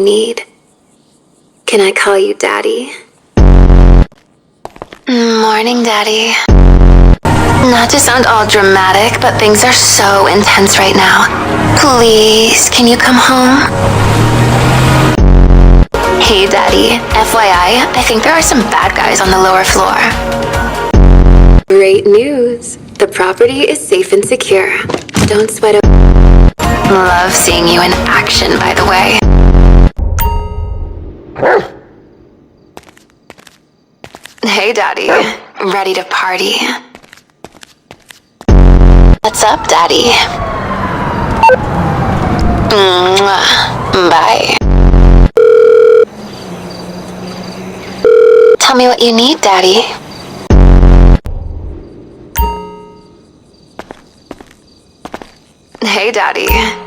need. Can I call you Daddy? Morning, Daddy. Not to sound all dramatic, but things are so intense right now. Please, can you come home? Hey, Daddy. FYI, I think there are some bad guys on the lower floor. Great news. The property is safe and secure. Don't sweat it. Love seeing you in action, by the way. Hey, Daddy. Ready to party? What's up, Daddy? Bye. Tell me what you need, Daddy. Hey, Daddy.